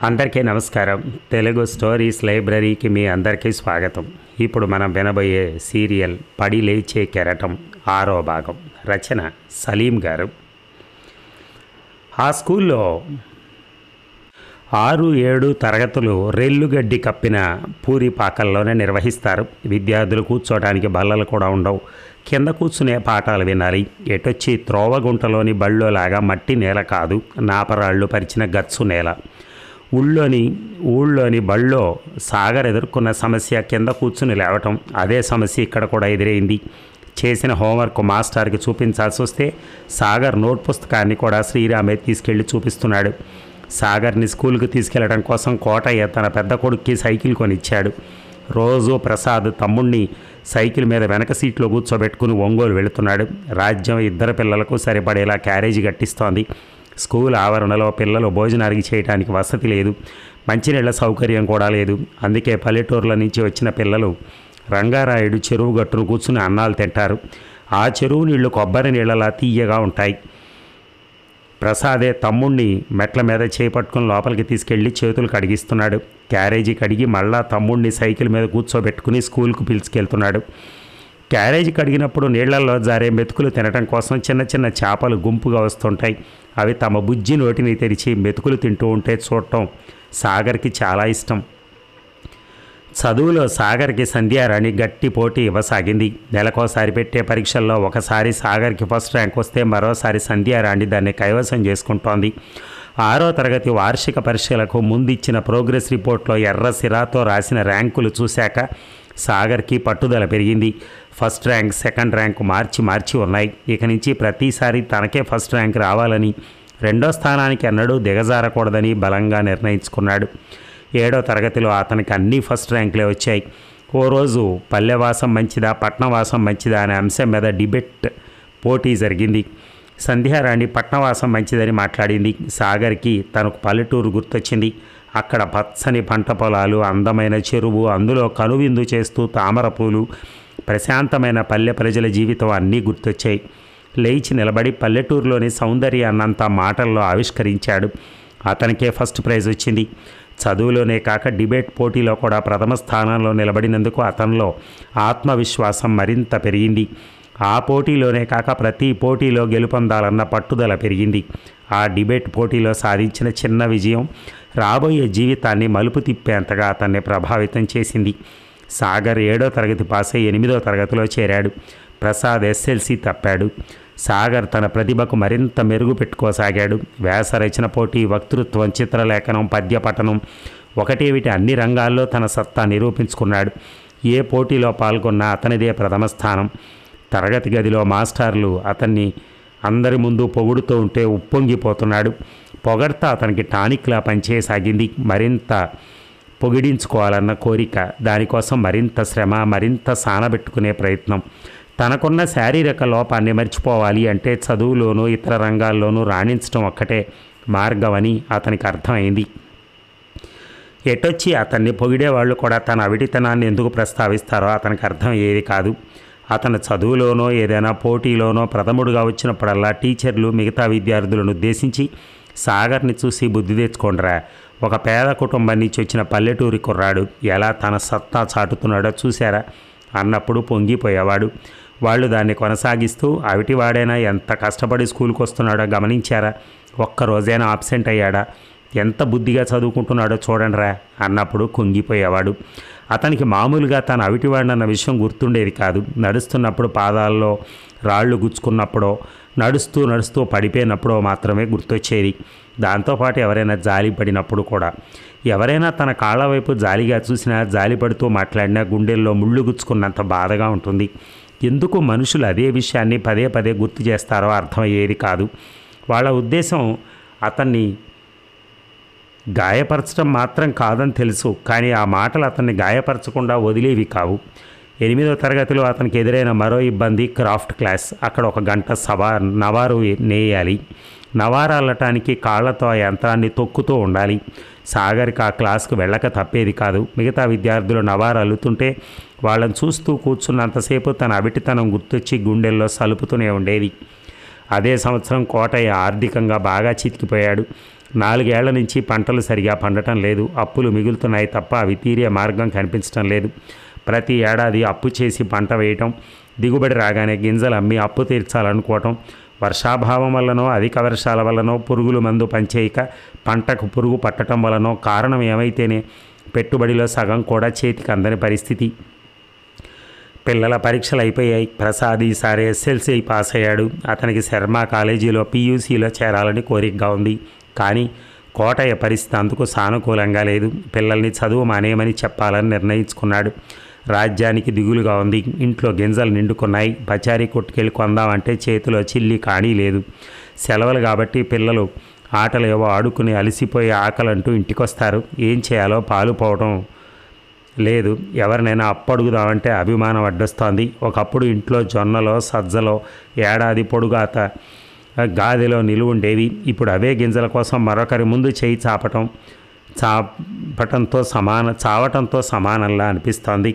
అందరికీ నమస్కారం. తెలుగు స్టోరీస్ లైబ్రరీకి మీ అందరికీ స్వాగతం. ఇప్పుడు మనం వినబోయే సీరియల్ పడి లేచే కెరటం 6వ భాగం. రచన సలీం గారు. ఆ స్కూల్లో 6-7 తరగతులు రెల్లుగడ్డి కప్పిన పూరి పాకల్లోనే నిర్వహిస్తారు. విద్యార్థులు కూర్చోడానికి బల్లలు కూడా ఉండవు. కింద కూర్చునే పాఠాలు వినాలి. ఎటొచ్చి త్రోవగుంటలోని బళ్ళోలాగా మట్టి నేల కాదు, నాపరాళ్ళు పరిచిన గచ్చు నేల. ఊళ్ళోని బళ్ళో సాగర్ ఎదుర్కొన్న సమస్య కింద కూర్చుని లేవటం. అదే సమస్య ఇక్కడ కూడా ఎదురైంది. చేసిన హోంవర్క్ మాస్టర్కి చూపించాల్సి వస్తే సాగర్ నోట్ పుస్తకాన్ని కూడా శ్రీరామే తీసుకెళ్లి చూపిస్తున్నాడు. సాగర్ని స్కూల్కి తీసుకెళ్లడం కోసం కోటయ్య తన పెద్ద కొడుక్కి సైకిల్ కొనిచ్చాడు. రోజు ప్రసాద్ తమ్ముణ్ణి సైకిల్ మీద వెనక సీట్లో కూర్చోబెట్టుకుని ఒంగోలు వెళుతున్నాడు. రాజ్యం ఇద్దరు పిల్లలకు సరిపడేలా క్యారేజీ కట్టిస్తోంది. స్కూల్ ఆవరణలో పిల్లలు భోజనానికి చేయడానికి వసతి లేదు, మంచినీళ్ల సౌకర్యం కూడా లేదు. అందుకే పల్లెటూర్ల నుంచి వచ్చిన పిల్లలు రంగారాయుడు చెరువు గట్టును కూర్చుని అన్నాలు తింటారు. ఆ చెరువు నీళ్లు కొబ్బరి నీళ్ళలా తీయగా ఉంటాయి. ప్రసాదే తమ్ముణ్ణి మెట్ల మీద చేపట్టుకుని లోపలికి తీసుకెళ్లి చేతులు కడిగిస్తున్నాడు. క్యారేజీ కడిగి మళ్ళా తమ్ముణ్ణి సైకిల్ మీద కూర్చోబెట్టుకుని స్కూల్కు పిలుచుకెళ్తున్నాడు. క్యారేజీ కడిగినప్పుడు నీళ్లలో జారే మెతుకులు తినడం కోసం చిన్న చిన్న చేపలు గుంపుగా వస్తుంటాయి. అవి తమ బుజ్జి నోటిని తెరిచి మెతుకులు తింటూ ఉంటే చూడటం సాగర్కి చాలా ఇష్టం. చదువులో సాగర్కి సంధ్యారాణి గట్టి పోటీ ఇవ్వసాగింది. నెలకోసారి పెట్టే పరీక్షల్లో ఒకసారి సాగర్కి ఫస్ట్ ర్యాంక్ వస్తే మరోసారి సంధ్యారాణి దాన్ని కైవసం చేసుకుంటోంది. 6వ తరగతి వార్షిక పరీక్షలకు ముందిచ్చిన ప్రోగ్రెస్ రిపోర్ట్లో ఎర్ర సిరాతో రాసిన ర్యాంకులు చూశాక సాగర్కి పట్టుదల పెరిగింది. ఫస్ట్ ర్యాంక్, సెకండ్ ర్యాంకు మార్చి ఉన్నాయి. ఇక నుంచి ప్రతిసారి తనకే ఫస్ట్ ర్యాంక్ రావాలని, 2వ స్థానానికి అన్నడూ దిగజారకూడదని బలంగా నిర్ణయించుకున్నాడు. 7వ తరగతిలో అతనికి అన్నీ ఫస్ట్ ర్యాంకులే వచ్చాయి. ఓ రోజు పల్లెవాసం మంచిదా పట్నవాసం మంచిదా అనే అంశం మీద డిబేట్ పోటీ జరిగింది. సంధ్యారాణి పట్నవాసం మంచిదని మాట్లాడింది. సాగర్కి తనకు పల్లెటూరు గుర్తొచ్చింది. అక్కడ పచ్చని పంట పొలాలు, అందమైన చెరువు, అందులో కనువిందు చేస్తూ తామర పూలు, ప్రశాంతమైన పల్లె ప్రజల జీవితం అన్నీ గుర్తొచ్చాయి. లేచి నిలబడి పల్లెటూరులోని సౌందర్యాన్నంతా మాటల్లో ఆవిష్కరించాడు. అతనికే ఫస్ట్ ప్రైజ్ వచ్చింది. చదువులోనే కాక డిబేట్ పోటీలో కూడా ప్రథమ స్థానంలో నిలబడినందుకు అతనిలో ఆత్మవిశ్వాసం మరింత పెరిగింది. ఆ పోటీలోనే కాక ప్రతి పోటీలో గెలుపొందాలన్న పట్టుదల పెరిగింది. ఆ డిబేట్ పోటీలో సాధించిన చిన్న విజయం రాబోయే జీవితాన్ని మలుపు తిప్పేంతగా అతన్ని ప్రభావితం చేసింది. సాగర్ 7వ తరగతి పాస్ అయి 8వ తరగతిలో చేరాడు. ప్రసాద్ ఎస్ఎల్సి తప్పాడు. సాగర్ తన ప్రతిభకు మరింత మెరుగు పెట్టుకోసాగాడు. వ్యాసరచన పోటీ, వక్తృత్వం, చిత్రలేఖనం, పద్యపఠనం ఒకటేమిటి అన్ని రంగాల్లో తన సత్తా నిరూపించుకున్నాడు. ఏ పోటీలో పాల్గొన్నా అతనిదే ప్రథమ స్థానం. తరగతి గదిలో మాస్టర్లు అతన్ని అందరి ముందు పొగుడుతూ ఉంటే ఉప్పొంగిపోతున్నాడు. పొగడ్త అతనికి టానిక్లా పనిచేయసాగింది. మరింత పొగిడించుకోవాలన్న కోరిక, దానికోసం మరింత శ్రమ, మరింత సానబెట్టుకునే ప్రయత్నం. తనకున్న శారీరక లోపాన్ని మర్చిపోవాలి అంటే చదువులోనూ ఇతర రంగాల్లోనూ రాణించడం ఒక్కటే మార్గమని అతనికి అర్థమైంది. ఎటొచ్చి అతన్ని పొగిడేవాళ్ళు కూడా తన అవిటితనాన్ని ఎందుకు ప్రస్తావిస్తారో అతనికి అర్థం ఏది కాదు. అతను చదువులోనో ఏదైనా పోటీలోనో ప్రథముడుగా వచ్చినప్పుడల్లా టీచర్లు మిగతా విద్యార్థులను ఉద్దేశించి సాగర్ని చూసి బుద్ధి తెచ్చుకోండిరా, ఒక పేద కుటుంబం నుంచి వచ్చిన పల్లెటూరి కుర్రాడు ఎలా తన సత్తా చాటుతున్నాడో చూశారా అన్నప్పుడు పొంగిపోయేవాడు. వాళ్ళు దాన్ని కొనసాగిస్తూ అవిటివాడైనా ఎంత కష్టపడి స్కూల్కి వస్తున్నాడో గమనించారా, ఒక్కరోజైనా ఆబ్సెంట్ అయ్యాడా, ఎంత బుద్ధిగా చదువుకుంటున్నాడో చూడండిరా అన్నప్పుడు కుంగిపోయేవాడు. అతనికి మామూలుగా తన అవిటివాడన్న విషయం గుర్తుండేది కాదు. నడుస్తున్నప్పుడు పాదాల్లో రాళ్ళు గుచ్చుకున్నప్పుడో, నడుస్తూ పడిపోయినప్పుడో మాత్రమే గుర్తొచ్చేది. దాంతోపాటు ఎవరైనా జాలి పడినప్పుడు కూడా. ఎవరైనా తన కాళ్ళ వైపు జాలిగా చూసినా, జాలి పడుతూ మాట్లాడినా గుండెల్లో ముళ్ళు గుచ్చుకున్నంత బాధగా ఉంటుంది. ఎందుకు మనుషులు అదే విషయాన్ని పదే పదే గుర్తు చేస్తారో అర్థమయ్యేది కాదు. వాళ్ళ ఉద్దేశం అతన్ని గాయపరచడం మాత్రం కాదని తెలుసు, కానీ ఆ మాటలు అతన్ని గాయపరచకుండా వదిలేవి కావు. 8వ తరగతిలో అతనికి ఎదురైన మరో ఇబ్బంది క్రాఫ్ట్ క్లాస్. అక్కడ 1 గంట నవారు నేయాలి. నవారు అల్లటానికి కాళ్లతో ఆ యంత్రాన్ని తొక్కుతూ ఉండాలి. సాగర్కి ఆ క్లాస్కు వెళ్ళక తప్పేది కాదు. మిగతా విద్యార్థులు నవారు అల్లుతుంటే వాళ్ళని చూస్తూ కూర్చున్నంతసేపు తన అవిటితనం గుర్తొచ్చి గుండెల్లో సలుపుతూనే ఉండేది. అదే సంవత్సరం కోటయ్య ఆర్థికంగా బాగా చితికిపోయాడు. 4 ఏళ్ల నుంచి పంటలు సరిగా పండటం లేదు. అప్పులు మిగులుతున్నాయి తప్ప అవి తీరే మార్గం కనిపించడం లేదు. ప్రతి ఏడాది అప్పు చేసి పంట వేయటం, దిగుబడి రాగానే గింజలు అమ్మి అప్పు తీర్చాలనుకోవటం, వర్షాభావం వల్లనో అధిక వర్షాల వల్లనో పురుగుల మందు పనిచేయక పంటకు పురుగు పట్టడం వల్లనో కారణం ఏమైతేనే పెట్టుబడిలో సగం కూడా చేతికి అందని పరిస్థితి. పిల్లల పరీక్షలు అయిపోయాయి. ప్రసాద్ ఈసారి ఎస్ఎల్సీ పాస్ అయ్యాడు. అతనికి శర్మ కాలేజీలో పీయూసీలో చేరాలని కోరికగా ఉంది. కానీ కోటయ్య పరిస్థితి అందుకు సానుకూలంగా లేదు. పిల్లల్ని చదువు మానేయమని చెప్పాలని నిర్ణయించుకున్నాడు. రాజ్యానికి దిగులుగా ఉంది. ఇంట్లో గింజలు నిండుకున్నాయి. పచారీ కొట్టుకెళ్ళి కొందామంటే చేతిలో చిల్లి కానీ లేదు. సెలవులు కాబట్టి పిల్లలు ఆటలు ఏవో ఆడుకుని అలసిపోయి ఆకలంటూ ఇంటికొస్తారు. ఏం చేయాలో పాలుపోవడం లేదు. ఎవరినైనా అప్పడుగుదామంటే అభిమానం అడ్డొస్తోంది. ఒకప్పుడు ఇంట్లో జొన్నలో సజ్జలో ఏడాది పొడుగాత గాదిలో నిలువుండేవి. ఇప్పుడు అవే గింజల కోసం మరొకరి ముందు చేయి చావటంతో సమానంలా అనిపిస్తోంది.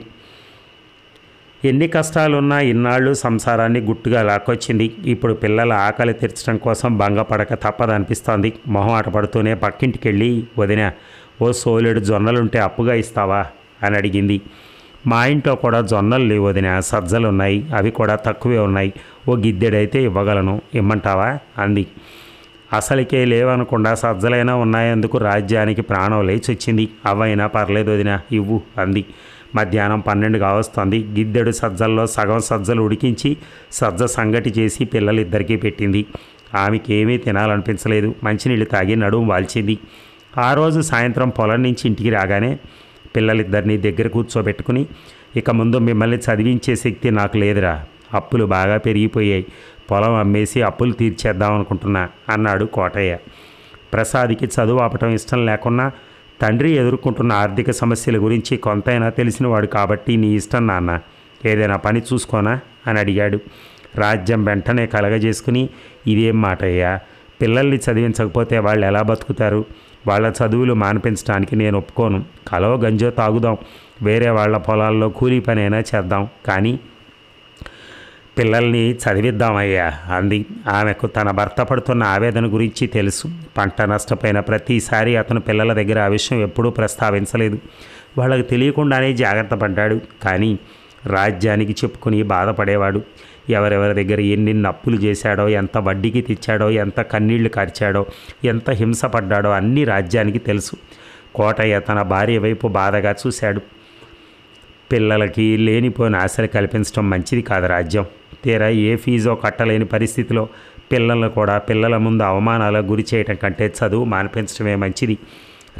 ఎన్ని కష్టాలున్నా ఇన్నాళ్ళు సంసారాన్ని గుట్టుగా లాక్కొచ్చింది. ఇప్పుడు పిల్లల ఆకలి తీర్చడం కోసం భంగపడక తప్పదనిపిస్తోంది. మొహమాట పడుతూనే పక్కింటికి వెళ్ళి, వదిన ఓ సోలెడు జొన్నలుంటే అప్పుగా ఇస్తావా అని అడిగింది. మా ఇంట్లో కూడా జొన్నలు లేవు వదిన, సజ్జలున్నాయి. అవి కూడా తక్కువే ఉన్నాయి. ఓ గిద్దెడైతే ఇవ్వగలను, ఇమ్మంటావా అంది. అసలుకే లేవనకుండా సజ్జలైనా ఉన్నాయందుకు రాజ్యానికి ప్రాణం లేచి వచ్చింది. అవైనా పర్లేదు వదిన, ఇవ్వు అంది. మధ్యాహ్నం 12 కావస్తోంది. గిద్దెడు సజ్జల్లో సగం సజ్జలు ఉడికించి సజ్జ సంగటి చేసి పిల్లలిద్దరికీ పెట్టింది. ఆమెకి ఏమీ తినాలనిపించలేదు. మంచినీళ్ళు తాగి నడుము వాల్చింది. ఆ రోజు సాయంత్రం పొలం నుంచి ఇంటికి రాగానే పిల్లలిద్దరినీ దగ్గర కూర్చోబెట్టుకుని, ఇక ముందు మిమ్మల్ని చదివించే శక్తి నాకు లేదురా, అప్పులు బాగా పెరిగిపోయాయి, పొలం అమ్మేసి అప్పులు తీర్చేద్దాం అనుకుంటున్నా అన్నాడు కోటయ్య. ప్రసాద్కి చదువు ఆపటం ఇష్టం లేకున్నా తండ్రి ఎదుర్కొంటున్న ఆర్థిక సమస్యల గురించి కొంతైనా తెలిసినవాడు కాబట్టి నీ ఇష్టం నాన్న, ఏదైనా పని చూసుకోనా అని అడిగాడు. రాజ్యం వెంటనే కలగజేసుకుని, ఇదేం మాటయ్యా, పిల్లల్ని చదివించకపోతే వాళ్ళు ఎలా బతుకుతారు? వాళ్ళ చదువులు మానిపించడానికి నేను ఒప్పుకోను. కలో గంజో తాగుదాం, వేరే వాళ్ళ పొలాల్లో కూలీ పనైనా చేద్దాం, కానీ పిల్లల్ని చదివిద్దామయ్యా అంది. ఆమెకు తన భర్త పడుతున్న ఆవేదన గురించి తెలుసు. పంట నష్టపోయిన ప్రతిసారి అతను పిల్లల దగ్గర ఆ విషయం ఎప్పుడూ ప్రస్తావించలేదు. వాళ్ళకి తెలియకుండానే జాగ్రత్త పడ్డాడు. కానీ రాజ్యానికి చెప్పుకుని బాధపడేవాడు. ఎవరెవరి దగ్గర ఎన్నెన్ని అప్పులు చేశాడో, ఎంత వడ్డీకి తెచ్చాడో, ఎంత కన్నీళ్లు కార్చాడో, ఎంత హింసపడ్డాడో అన్నీ రాజ్యానికి తెలుసు. కోటయ్య తన భార్య వైపు బాధగా చూశాడు. పిల్లలకి లేనిపోయిన ఆశలు కల్పించడం మంచిది కాదు రాజ్యం. తీరా ఏ ఫీజో కట్టలేని పరిస్థితిలో పిల్లలను కూడా పిల్లల ముందు అవమానాలకు గురి చేయటం కంటే చదువు మానిపించడమే మంచిది.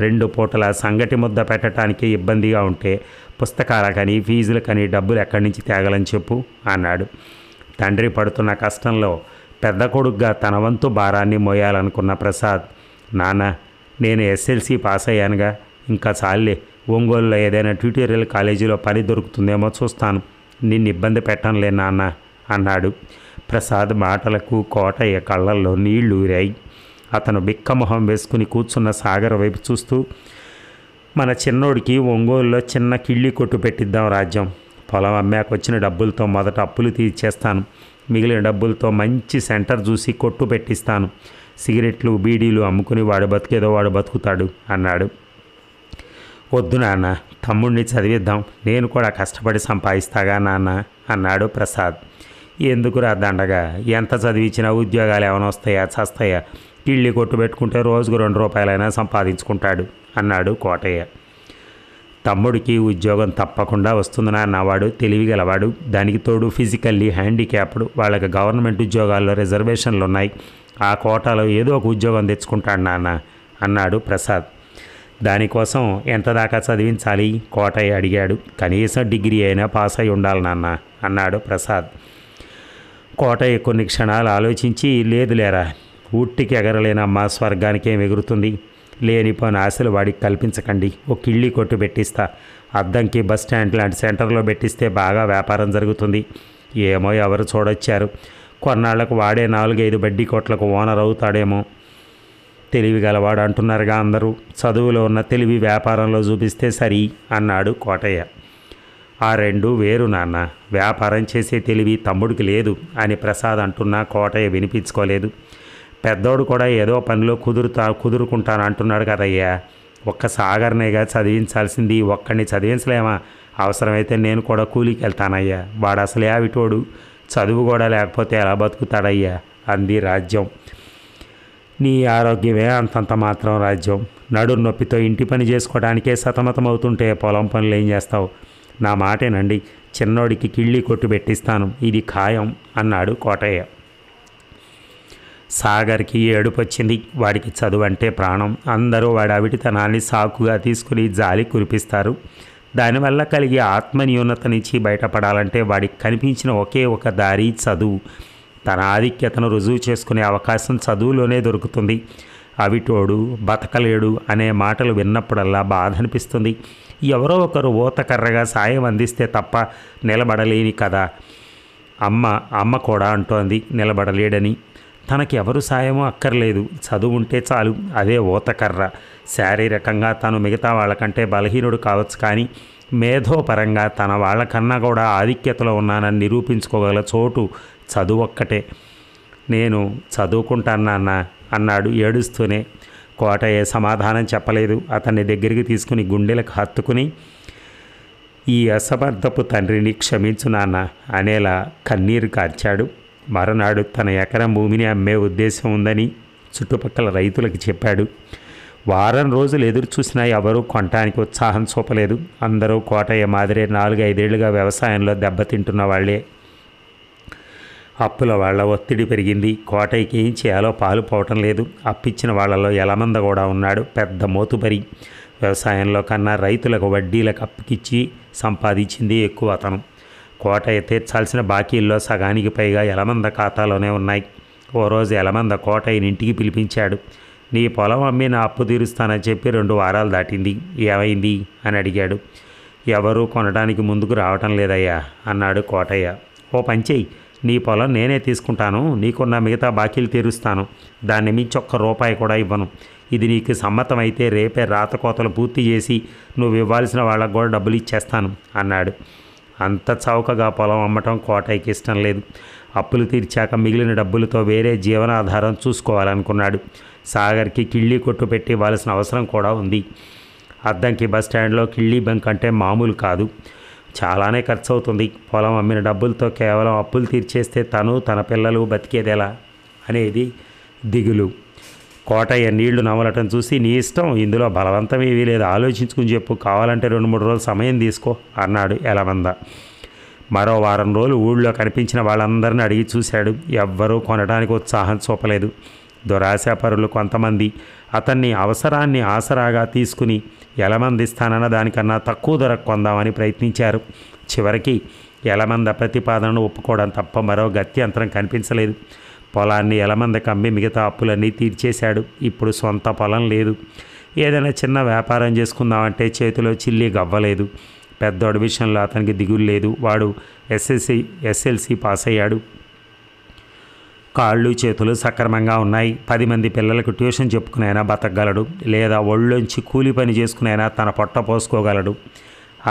2 పూటల సంగటి ముద్ద పెట్టడానికి ఇబ్బందిగా ఉంటే పుస్తకాలకని ఫీజులకని డబ్బులు ఎక్కడి నుంచి తేగలని చెప్పు అన్నాడు. తండ్రి పడుతున్న కష్టంలో పెద్ద కొడుగ్గా తన వంతు భారాన్ని మోయాలనుకున్న ప్రసాద్, నాన్న నేను ఎస్ఎల్సీ పాస్ అయ్యానుగా, ఇంకా చాలే, ఒంగోలులో ఏదైనా ట్యూటోరియల్ కాలేజీలో పని దొరుకుతుందేమో చూస్తాను, నిన్ను ఇబ్బంది పెట్టనులే నాన్న అన్నాడు. ప్రసాద్ మాటలకు కోటయ్య కళ్ళల్లో నీళ్లు ఊరాయి. అతను బిక్కమొహం వేసుకుని కూర్చున్న సాగర్ వైపు చూస్తూ, మన చిన్నోడికి ఒంగోలులో చిన్న కిళ్ళి కొట్టు పెట్టిద్దాం రాజ్యం. పొలం అమ్మాక వచ్చిన డబ్బులతో మొదట అప్పులు తీర్చేస్తాను. మిగిలిన డబ్బులతో మంచి సెంటర్ చూసి కొట్టు పెట్టిస్తాను. సిగరెట్లు బీడీలు అమ్ముకుని వాడు బతికేదో వాడు బతుకుతాడు అన్నాడు. వద్దు నాన్న, తమ్ముడిని చదివిద్దాం, నేను కూడా కష్టపడి సంపాదిస్తాగా నాన్న అన్నాడు ప్రసాద్. ఎందుకురా దండగా, ఎంత చదివించినా ఉద్యోగాలు ఏమైనా వస్తాయా చస్తాయా? కిళ్ళి కొట్టు పెట్టుకుంటే రోజుకు 2 రూపాయలైనా సంపాదించుకుంటాడు అన్నాడు కోటయ్య. తమ్ముడికి ఉద్యోగం తప్పకుండా వస్తుంది నాన్న, వాడు తెలివిగలవాడు, దానికి తోడు ఫిజికల్లీ హ్యాండిక్యాప్డ్, వాళ్ళకి గవర్నమెంట్ ఉద్యోగాల్లో రిజర్వేషన్లు ఉన్నాయి, ఆ కోటాలో ఏదో ఒక ఉద్యోగం తెచ్చుకుంటాడు నాన్న అన్నాడు ప్రసాద్. దానికోసం ఎంత దాకా చదివించాలి కోటయ్య అడిగాడు. కనీసం డిగ్రీ అయినా పాస్ అయి ఉండాలి నాన్న అన్నాడు ప్రసాద్. కోటయ్య కొన్ని క్షణాలు ఆలోచించి, లేదులేరా, ఉట్టికి ఎగరలేనమ్మా, స్వర్గానికేం ఎగురుతుంది, లేనిపోని ఆశలు వాడికి కల్పించకండి, ఒక కిళ్ళి కొట్టు పెట్టిస్తా, అద్దంకి బస్ స్టాండ్ లాంటి సెంటర్లో పెట్టిస్తే బాగా వ్యాపారం జరుగుతుంది, ఏమో ఎవరు చూడొచ్చారు, కొన్నాళ్లకు వాడే 4-5 బడ్డీ కొట్లకు ఓనర్ అవుతాడేమో, తెలివి గలవాడు అంటున్నారుగా అందరూ, చదువులో ఉన్న తెలివి వ్యాపారంలో చూపిస్తే సరి అన్నాడు కోటయ్య. ఆ రెండు వేరు నాన్న. వ్యాపారం చేసే తెలివి తమ్ముడికి లేదు అని ప్రసాద్ అంటున్నా కోటయ్య వినిపించుకోలేదు. పెద్దోడు కూడా ఏదో పనిలో కుదురుకుంటాను అంటున్నాడు కదయ్యా. ఒక్క సాగర్నేగా చదివించాల్సింది, ఒక్కడిని చదివించలేమా? అవసరమైతే నేను కూడా కూలికి వెళ్తానయ్యా. వాడు అసలే అవిటోడు, చదువు కూడా లేకపోతే ఎలా బతుకుతాడయ్యా అంది రాజ్యం. నీ ఆరోగ్యమే అంతంత మాత్రం రాజ్యం. నడు నొప్పితో ఇంటి పని చేసుకోవడానికే సతమతమవుతుంటే పొలం పనులు ఏం చేస్తావు? నా మాటేనండి, చిన్నోడికి కిళ్ళి కొట్టు పెట్టిస్తాను, ఇది ఖాయం అన్నాడు కోటయ్య. సాగర్కి ఏడుపు వచ్చింది. వాడికి చదువు అంటే ప్రాణం. అందరూ వాడి అవిటితనాన్ని సాకుగా తీసుకుని జాలి కురిపిస్తారు. దానివల్ల కలిగే ఆత్మన్యూనత నుంచి బయటపడాలంటే వాడికి కనిపించిన ఒకే ఒక దారి చదువు. తన ఆధిక్యతను రుజువు చేసుకునే అవకాశం చదువులోనే దొరుకుతుంది. అవిటోడు, బతకలేడు అనే మాటలు విన్నప్పుడల్లా బాధ అనిపిస్తుంది. ఎవరో ఒకరు ఊతకర్రగా సాయం అందిస్తే తప్ప నిలబడలేని కదా. అమ్మ కూడా అంటోంది నిలబడలేడని. తనకి ఎవరు సాయమో అక్కర్లేదు, చదువు ఉంటే చాలు, అదే ఊతకర్ర. శారీరకంగా తను మిగతా వాళ్ళకంటే బలహీనుడు కావచ్చు, కానీ మేధోపరంగా తన వాళ్ళకన్నా కూడా ఆధిక్యతలో ఉన్నానని నిరూపించుకోగల చోటు చదువు ఒక్కటే. నేను చదువుకుంటాను నాన్న అన్నాడు ఏడుస్తూనే. కోటయ్య సమాధానం చెప్పలేదు. అతన్ని దగ్గరికి తీసుకుని గుండెలకు హత్తుకుని, ఈ అసమర్థపు తండ్రిని క్షమించు నాన్న అనేలా కన్నీరు కార్చాడు. మరునాడు తన ఎకరం భూమిని అమ్మే ఉద్దేశం ఉందని చుట్టుపక్కల రైతులకు చెప్పాడు. వారం రోజులు ఎదురు చూసినా ఎవరూ కొనటానికి ఉత్సాహం చూపలేదు. అందరూ కోటయ్య మాదిరే 4-5 ఏళ్లుగా వ్యవసాయంలో దెబ్బతింటున్న వాళ్లే. అప్పుల వాళ్ళ ఒత్తిడి పెరిగింది. కోటయ్యకి ఏం చేయాలో పాలు పోవటం లేదు. అప్పిచ్చిన వాళ్లలో ఎలమంద కూడా ఉన్నాడు, పెద్ద మోతుబరి. వ్యవసాయంలో కన్నా రైతులకు వడ్డీలకు అప్పుకిచ్చి సంపాదించింది ఎక్కువ అతను. కోటయ్య తీర్చాల్సిన బాకీల్లో సగానికి పైగా ఎలమంద ఖాతాలోనే ఉన్నాయి. ఓ రోజు ఎలమంద కోటయ్యని ఇంటికి పిలిపించాడు. నీ పొలం అమ్మి నా అప్పు తీరుస్తానని చెప్పి 2 వారాలు దాటింది, ఏమైంది అని అడిగాడు. ఎవరూ కొనడానికి ముందుకు రావటం లేదయ్యా అన్నాడు కోటయ్య. ఓ పంచేయి, నీ పొలం నేనే తీసుకుంటాను, నీకున్న మిగతా బాకీలు తీరుస్తాను, దాన్ని మించి ₹1 కూడా ఇవ్వను. ఇది నీకు సమ్మతమైతే రేపే రాతకోతలు పూర్తి చేసి నువ్వు ఇవ్వాల్సిన వాళ్ళకు కూడా డబ్బులు ఇచ్చేస్తాను అన్నాడు. అంత చౌకగా పొలం అమ్మటం కోటయ్యకి ఇష్టం లేదు. అప్పులు తీర్చాక మిగిలిన డబ్బులతో వేరే జీవనాధారం చూసుకోవాలనుకున్నాడు. సాగర్కి కిళ్ళీ కొట్టు పెట్టి ఇవ్వాల్సిన అవసరం కూడా ఉంది. అద్దంకి బస్టాండ్లో కిళ్ళీ బంక్ అంటే మామూలు కాదు, చాలానే ఖర్చు అవుతుంది. పొలం అమ్మిన డబ్బులతో కేవలం అప్పులు తీర్చేస్తే తను తన పిల్లలు బతికేదెలా అనేది దిగులు. కోటయ్య నీళ్లు నమలటం చూసి, నీ ఇష్టం, ఇందులో బలవంతం ఏమీ లేదు, ఆలోచించుకుని చెప్పు, కావాలంటే 2-3 రోజులు సమయం తీసుకో అన్నాడు ఎలమంద. మరో వారం రోజులు ఊళ్ళో కనిపించిన వాళ్ళందరినీ అడిగి చూశాడు. ఎవ్వరూ కొనడానికి ఉత్సాహం చూపలేదు. దురాశాపరులు కొంతమంది అతన్ని అవసరాన్ని ఆసరాగా తీసుకుని ఎలమందిస్తానన్న దానికన్నా తక్కువ ధరకు కొందామని ప్రయత్నించారు. చివరికి ఎలమంద ప్రతిపాదనను ఒప్పుకోవడం తప్ప మరో గత్యంతరం కనిపించలేదు. పొలాన్ని ఎలమందకు అమ్మి మిగతా అప్పులన్నీ తీర్చేశాడు. ఇప్పుడు సొంత పొలం లేదు. ఏదైనా చిన్న వ్యాపారం చేసుకుందామంటే చేతిలో చిల్లి గవ్వలేదు. పెద్దోడి విషయంలో అతనికి దిగులు లేదు. వాడు ఎస్ఎల్సి పాస్ అయ్యాడు. కాళ్ళు చేతులు సక్రమంగా ఉన్నాయి. 10 మంది పిల్లలకు ట్యూషన్ చెప్పుకునైనా బతకగలడు, లేదా ఒళ్ళొంచి కూలి పని చేసుకునైనా తన పొట్ట పోసుకోగలడు.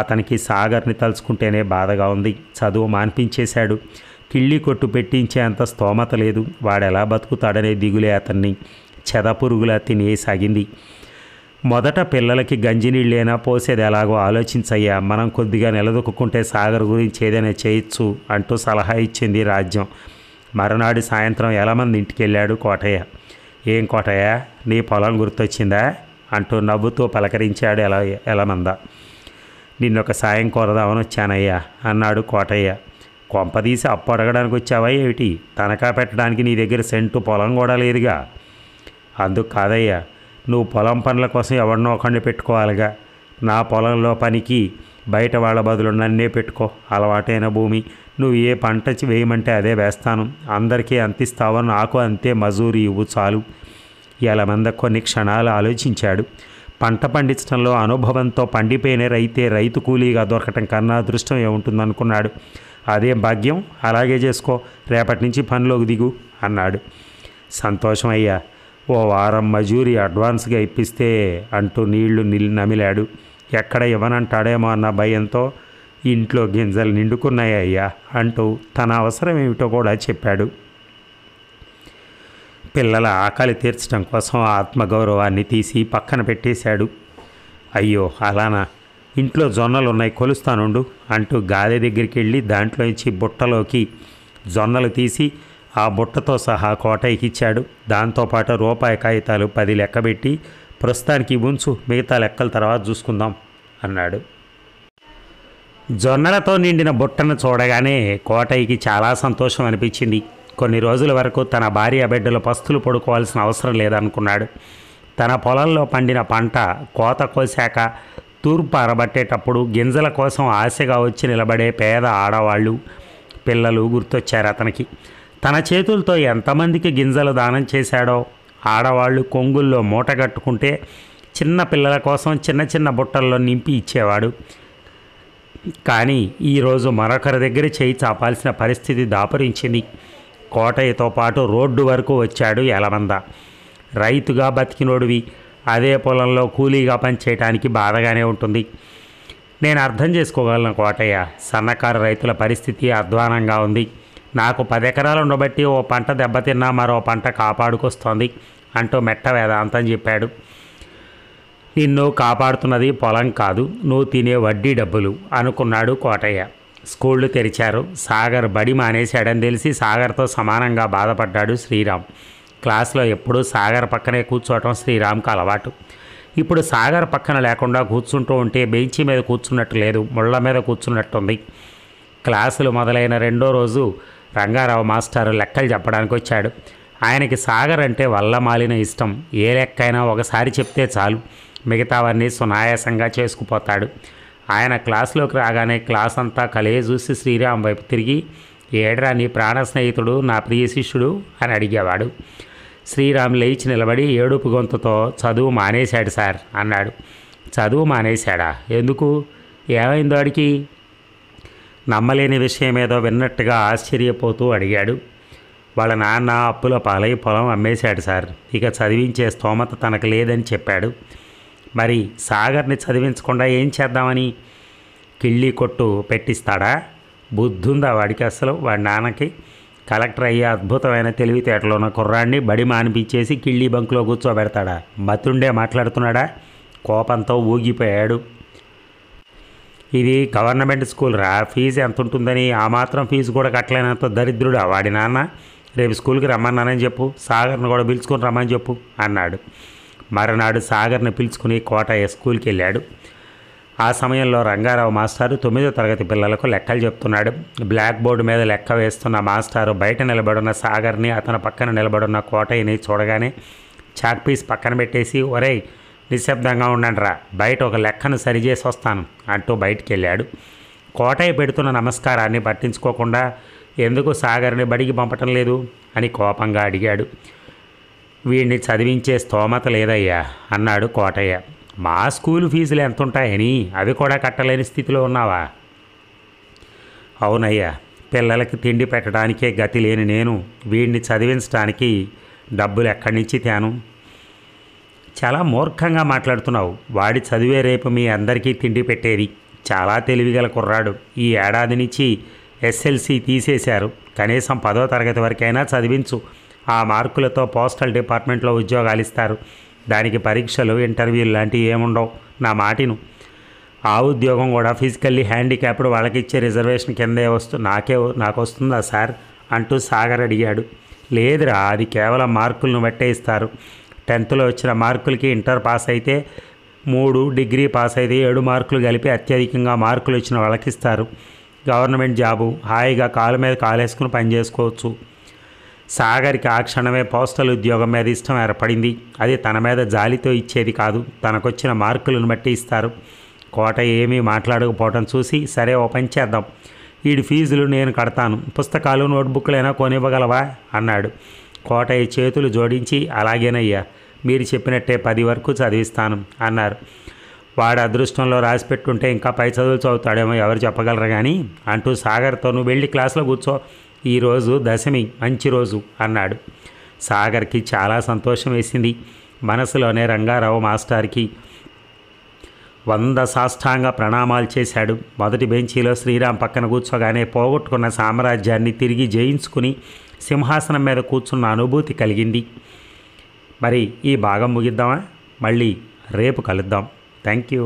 అతనికి సాగర్ని తలుచుకుంటేనే బాధగా ఉంది. చదువు మాన్పించేశాడు. కిళ్ళి కొట్టు పెట్టించే అంత స్తోమత లేదు. వాడెలా బతుకుతాడనే దిగులే అతన్ని చెదపురుగులా తినేసాగింది. మొదట పిల్లలకి గంజినీళ్ళైనా పోసేది ఎలాగో ఆలోచించయ్యా, మనం కొద్దిగా నిలదొక్కుంటే సాగర్ గురించి ఏదైనా చేయొచ్చు అంటూ సలహా ఇచ్చింది రాజ్యం. మరునాడు సాయంత్రం ఎలమంది ఇంటికి వెళ్ళాడు కోటయ్య. ఏం కోటయ్య, నీ పొలం గుర్తొచ్చిందా అంటూ నవ్వుతూ పలకరించాడు ఎలమంద. నిన్నొక సాయం కోరదామని వచ్చానయ్యా అన్నాడు కోటయ్య. కొంపదీసి అప్పు అడగడానికి వచ్చావా ఏమిటి? తనఖా పెట్టడానికి నీ దగ్గర సెంటు పొలం కూడా లేదుగా. అందుకు కాదయ్యా, నువ్వు పొలం పనుల కోసం ఎవరినో ఒకరిని పెట్టుకోవాలిగా. నా పొలంలో పనికి బయట వాళ్ళ బదులు నన్నే పెట్టుకో, అలవాటైన భూమి. నువ్వు ఏ పంట వేయమంటే అదే వేస్తాను. అందరికీ అంతిస్తావో నాకు అంతే మజూరి ఇవ్వు చాలు. ఎలమంద కొన్ని క్షణాలు ఆలోచించాడు. పంట పండించడంలో అనుభవంతో పండిపోయిన రైతు కూలీగా దొరకటం కన్నా అదృష్టం ఏముంటుందనుకున్నాడు. అదే భాగ్యం, అలాగే చేసుకో, రేపటి నుంచి పనిలోకి దిగు అన్నాడు. సంతోషం అయ్యా, ఓ వారం మజూరీ అడ్వాన్స్గా ఇప్పిస్తే అంటూ నీళ్లు నమిలాడు. ఎక్కడ ఇవ్వనంటాడేమో అన్న భయంతో ఇంట్లో గింజలు నిండుకున్నాయ్యా అంటూ తన అవసరం ఏమిటో కూడా చెప్పాడు. పిల్లల ఆకలి తీర్చడం కోసం ఆత్మగౌరవాన్ని తీసి పక్కన పెట్టేశాడు. అయ్యో అలానా, ఇంట్లో జొన్నలు ఉన్నాయి కొలుస్తానుండు అంటూ గాదె దగ్గరికి వెళ్ళి దాంట్లోంచి బుట్టలోకి జొన్నలు తీసి ఆ బుట్టతో సహా కోటయ్యకి ఇచ్చాడు. దాంతోపాటు రూపాయి కాగితాలు 10 లెక్కబెట్టి ప్రస్తుతానికి ఉంచు, మిగతా లెక్కల తర్వాత చూసుకుందాం అన్నాడు. జొన్నలతో నిండిన బుట్టను చూడగానే కోటయ్యకి చాలా సంతోషం అనిపించింది. కొన్ని రోజుల వరకు తన భార్య బిడ్డలు పస్తులు పడుకోవాల్సిన అవసరం లేదనుకున్నాడు. తన పొలంలో పండిన పంట కోత కోసాక తూర్పు అరబట్టేటప్పుడు గింజల కోసం ఆశగా వచ్చి నిలబడే పేద ఆడవాళ్ళు, పిల్లలు గుర్తొచ్చారు అతనికి. తన చేతులతో ఎంతమందికి గింజలు దానం చేశాడో. ఆడవాళ్ళు కొంగుల్లో మూట కట్టుకుంటే చిన్న పిల్లల కోసం చిన్న చిన్న బుట్టల్లో నింపి ఇచ్చేవాడు. కానీ ఈరోజు మరొకరి దగ్గర చేయి చాపాల్సిన పరిస్థితి దాపురించింది. కోటయ్యతో పాటు రోడ్డు వరకు వచ్చాడు ఎలమంద. రైతుగా బతికినోడివి అదే పొలంలో కూలీగా పనిచేయటానికి బాధగానే ఉంటుంది. నేను అర్థం చేసుకోగలను కోటయ్య, సన్నకారు రైతుల పరిస్థితి అధ్వానంగా ఉంది. నాకు 10 ఎకరాలు ఉండబట్టి ఓ పంట దెబ్బతిన్నా మరో పంట కాపాడుకొస్తోంది అంటూ మెట్ట వేదాంతం చెప్పాడు. నిన్ను కాపాడుతున్నది పొలం కాదు, నువ్వు తినే వడ్డీ డబ్బులు అనుకున్నాడు కోటయ్య. స్కూళ్ళు తెరిచారు. సాగర్ బడి మానేశాడని తెలిసి సాగర్తో సమానంగా బాధపడ్డాడు శ్రీరామ్. క్లాస్లో ఎప్పుడూ సాగర్ పక్కనే కూర్చోవటం శ్రీరామ్కి అలవాటు. ఇప్పుడు సాగర్ పక్కన లేకుండా కూర్చుంటూ ఉంటే బెంచి మీద కూర్చున్నట్టు లేదు, ముళ్ళ మీద కూర్చున్నట్టుంది. క్లాసులు మొదలైన 2వ రోజు రంగారావు మాస్టారు లెక్కలు చెప్పడానికి వచ్చాడు. ఆయనకి సాగర్ అంటే వల్లమాలిన ఇష్టం. ఏ లెక్కైనా ఒకసారి చెప్తే చాలు, మిగతావన్నీ సునాయాసంగా చేసుకుపోతాడు. ఆయన క్లాసులోకి రాగానే క్లాస్ అంతా కలే చూసి శ్రీరామ్ వైపు తిరిగి, ఏడ్రా నీ ప్రాణ స్నేహితుడు, నా ప్రియ శిష్యుడు అని అడిగేవాడు. శ్రీరామ్ లేచి నిలబడి ఏడుపు గొంతుతో చదువు మానేశాడు సార్ అన్నాడు. చదువు మానేశాడా? ఎందుకు? ఏమైందో అడిగి నమ్మలేని విషయం ఏదో విన్నట్టుగా ఆశ్చర్యపోతూ అడిగాడు. వాళ్ళ నాన్న అప్పుల పాలై పొలం అమ్మేశాడు సార్, ఇక చదివించే స్తోమత తనకు లేదని చెప్పాడు. మరి సాగర్ని చదివించకుండా ఏం చేద్దామని? కిళ్ళీ కొట్టు పెట్టిస్తాడా? బుద్ధుందా వాడికి అసలు? వాడి నాన్నకి కలెక్టర్ అయ్యే అద్భుతమైన తెలివితేటలో ఉన్న కుర్రాడిని బడి మానిపించేసి కిళ్ళీ బంకులో కూర్చోబెడతాడా? మతుండే మాట్లాడుతున్నాడా? కోపంతో ఊగిపోయాడు. ఇది గవర్నమెంట్ స్కూల్ రా, ఫీజు ఎంత ఉంటుందని ఆ మాత్రం ఫీజు కూడా కట్టలేనంత దరిద్రుడా వాడి నాన్న. రేపు స్కూల్కి రమ్మన్నానని చెప్పు, సాగర్ని కూడా పిలుచుకొని రమ్మని చెప్పు అన్నాడు. మరునాడు సాగర్ని పిలుచుకుని కోటయ్య స్కూల్కి వెళ్ళాడు. ఆ సమయంలో రంగారావు మాస్టారు 9వ తరగతి పిల్లలకు లెక్కలు చెప్తున్నాడు. బ్లాక్ బోర్డు మీద లెక్క వేస్తున్న మాస్టారు బయట నిలబడున్న సాగర్ని, అతని పక్కన నిలబడున్న కోటయ్యని చూడగానే చాక్పీస్ పక్కన పెట్టేసి, ఒరేయ్ నిశ్శబ్దంగా ఉండండిరా, బయట ఒక లెక్కను సరిచేసి వస్తాను అంటూ బయటికి వెళ్ళాడు. కోటయ్య పెడుతున్న నమస్కారాన్ని పట్టించుకోకుండా ఎందుకు సాగర్ని బడికి పంపటం లేదు అని కోపంగా అడిగాడు. వీడిని చదివించే స్తోమత లేదయ్యా అన్నాడు కోటయ్య. మా స్కూలు ఫీజులు ఎంత ఉంటాయని అవి కూడా కట్టలేని స్థితిలో ఉన్నావా? అవునయ్యా, పిల్లలకి తిండి పెట్టడానికే గతి లేని నేను వీడిని చదివించడానికి డబ్బులు ఎక్కడి నుంచి తేను? చాలా మూర్ఖంగా మాట్లాడుతున్నావు. వాడి చదివే రేపు మీ అందరికీ తిండి పెట్టేది. చాలా తెలివిగల కుర్రాడు. ఈ ఏడాది నుంచి SLC తీసేశారు. కనీసం 10వ తరగతి వరకైనా చదివించు. ఆ మార్కులతో పోస్టల్ డిపార్ట్మెంట్లో ఉద్యోగాలు ఇస్తారు. దానికి పరీక్షలు, ఇంటర్వ్యూలు లాంటివి ఏముండవు. నా మాటిను. ఆ ఉద్యోగం కూడా ఫిజికల్లీ హ్యాండిక్యాప్డ్ వాళ్ళకి ఇచ్చే రిజర్వేషన్ కిందే నాకు వస్తుందా సార్ అంటూ సాగర్ అడిగాడు. లేదురా, అది కేవలం మార్కులను బట్టే ఇస్తారు. 10th వచ్చిన మార్కులకి ఇంటర్ పాస్ అయితే 3, డిగ్రీ పాస్ అయితే 7 మార్కులు కలిపి అత్యధికంగా మార్కులు వచ్చిన వాళ్ళకి ఇస్తారు. గవర్నమెంట్ జాబు, హాయిగా కాలు మీద కాలేసుకుని పని చేసుకోవచ్చు. సాగర్కి ఆ క్షణమే పోస్టల్ ఉద్యోగం మీద ఇష్టం ఏర్పడింది. అది తన మీద జాలితో ఇచ్చేది కాదు, తనకొచ్చిన మార్కులను బట్టి ఇస్తారు. కోటయ్య ఏమీ మాట్లాడకపోవటం చూసి, సరే ఓ పని చేద్దాం, వీడి ఫీజులు నేను కడతాను, పుస్తకాలు నోట్బుక్లైనా కొనివ్వగలవా అన్నాడు. కోటయ్య చేతులు జోడించి, అలాగేనయ్యా, మీరు చెప్పినట్టే 10 వరకు చదివిస్తాను అన్నారు. వాడు అదృష్టంలో రాసి పెట్టుంటే ఇంకా పై చదువులు చదువుతాడేమో ఎవరు చెప్పగలరు కానీ అంటూ సాగర్తో, నువ్వు వెళ్ళి క్లాస్లో కూర్చో, ఈరోజు దశమి, మంచి రోజు అన్నాడు. సాగర్కి చాలా సంతోషం వేసింది. మనసులోనే రంగారావు మాస్టర్కి 100 సాష్టాంగ ప్రణామాలు చేశాడు. మొదటి బెంచీలో శ్రీరామ్ పక్కన కూర్చోగానే పోగొట్టుకున్న సామ్రాజ్యాన్ని తిరిగి జయించుకుని సింహాసనం మీద కూర్చున్న అనుభూతి కలిగింది. మరి ఈ భాగం ముగిద్దామా? మళ్ళీ రేపు కలుద్దాం. Thank you.